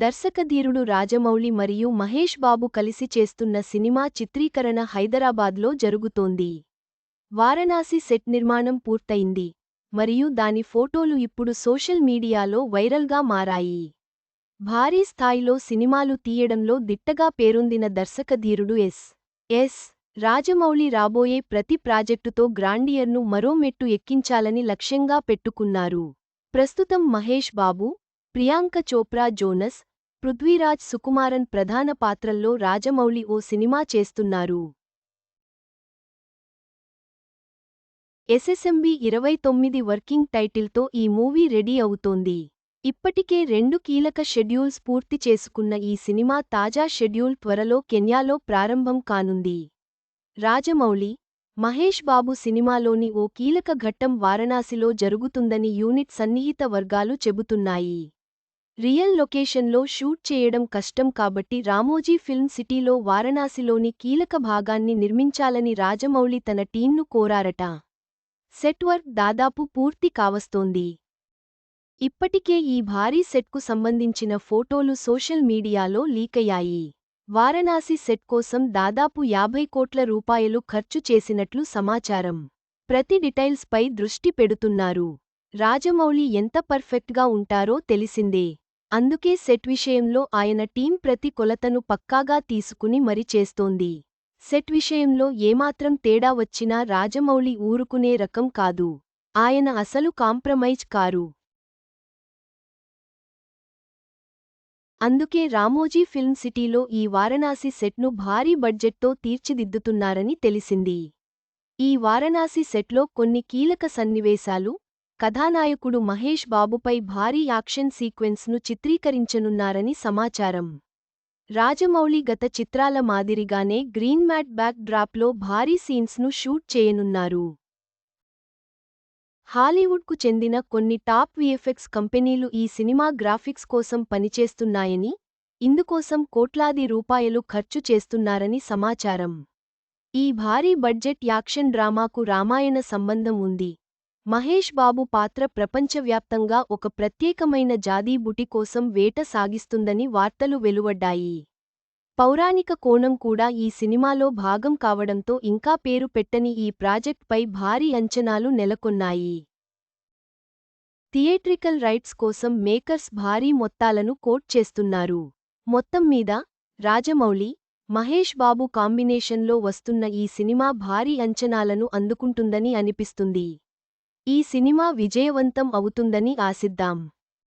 దర్శకధీరుడు రాజమౌళి మరియు మహేష్ బాబు కలిసి చేస్తున్న సినిమా చిత్రీకరణ హైదరాబాద్లో జరుగుతోంది. వారణాసి సెట్ నిర్మాణం పూర్తయింది మరియు దాని ఫోటోలు ఇప్పుడు సోషల్ మీడియాలో వైరల్గా మారాయి. భారీ స్థాయిలో సినిమాలు తీయడంలో దిట్టగా పేరొందిన దర్శకధీరుడు ఎస్. రాజమౌళి రాబోయే ప్రతి ప్రాజెక్టుతో గ్రాండియర్ను మరో మెట్టు ఎక్కించాలని లక్ష్యంగా పెట్టుకున్నారు. ప్రస్తుతం మహేష్ బాబు, ప్రియాంక చోప్రా జోనస్, పృథ్వీరాజ్ సుకుమారన్ ప్రధాన పాత్రల్లో రాజమౌళి ఓ సినిమా చేస్తున్నారు. ఎస్ఎస్ఎంబి 29 వర్కింగ్ టైటిల్తో ఈ మూవీ రెడీ అవుతోంది. ఇప్పటికే 2 కీలక షెడ్యూల్స్ పూర్తి చేసుకున్న ఈ సినిమా తాజా షెడ్యూల్ త్వరలో కెన్యాలో ప్రారంభం కానుంది. రాజమౌళి, మహేష్ బాబు సినిమాలోని ఓ కీలక ఘట్టం వారణాసిలో జరుగుతుందని యూనిట్ సన్నిహిత వర్గాలు చెబుతున్నాయి. రియల్ లొకేషన్లో షూట్ చేయడం కష్టం కాబట్టి రామోజీ ఫిల్మ్ సిటీలో వారణాసిలోని కీలక భాగాన్ని నిర్మించాలని రాజమౌళి తన టీంను కోరారట. సెట్ వర్క్ దాదాపు పూర్తి కావస్తోంది. ఇప్పటికే ఈ భారీ సెట్కు సంబంధించిన ఫోటోలు సోషల్ మీడియాలో లీకయ్యాయి. వారణాసి సెట్ కోసం దాదాపు 50 కోట్ల రూపాయలు ఖర్చు చేసినట్లు సమాచారం. ప్రతి డీటెయిల్స్ పై దృష్టి పెడుతున్నారు. రాజమౌళి ఎంత పర్ఫెక్ట్గా ఉంటారో తెలిసిందే. అందుకే సెట్ విషయంలో ఆయన టీం ప్రతి కొలతను పక్కాగా తీసుకుని మరి చేస్తోంది. సెట్ విషయంలో ఏమాత్రం తేడా వచ్చినా రాజమౌళి ఊరుకునే రకం కాదు. ఆయన అసలు కాంప్రమైజ్ కారు. అందుకే రామోజీ ఫిల్మ్ సిటీలో ఈ వారణాసి సెట్ను భారీ బడ్జెట్తో తీర్చిదిద్దుతున్నారని తెలిసింది. ఈ వారణాసి సెట్లో కొన్ని కీలక సన్నివేశాలు, కథానాయకుడు మహేష్ బాబుపై భారీ యాక్షన్ సీక్వెన్స్ను చిత్రీకరించనున్నారని సమాచారం. రాజమౌళి గత చిత్రాల మాదిరిగానే గ్రీన్ మ్యాట్ బ్యాక్ డ్రాప్లో భారీ సీన్స్ను షూట్ చేయనున్నారు. హాలీవుడ్కు చెందిన కొన్ని టాప్ విఎఫ్ఎక్స్ కంపెనీలు ఈ సినిమా గ్రాఫిక్స్ కోసం పనిచేస్తున్నాయని, ఇందుకోసం కోట్లాది రూపాయలు ఖర్చు చేస్తున్నారని సమాచారం. ఈ భారీ బడ్జెట్ యాక్షన్ డ్రామాకు రామాయణ సంబంధం ఉంది. మహేష్ బాబు పాత్ర ప్రపంచవ్యాప్తంగా ఒక ప్రత్యేకమైన జాదీబుటి కోసం వేట సాగిస్తుందని వార్తలు వెలువడ్డాయి. పౌరాణిక కోణం కూడా ఈ సినిమాలో భాగం కావడంతో ఇంకా పేరు పెట్టని ఈ ప్రాజెక్ట్పై భారీ అంచనాలు నెలకొన్నాయి. థియేట్రికల్ రైట్స్ కోసం మేకర్స్ భారీ మొత్తాలను కోట్ చేస్తున్నారు. మొత్తం మీద రాజమౌళి, మహేష్ బాబు కాంబినేషన్లో వస్తున్న ఈ సినిమా భారీ అంచనాలను అందుకుంటుందని అనిపిస్తుంది. ఈ సినిమా విజయవంతం అవుతుందని ఆశిద్దాం.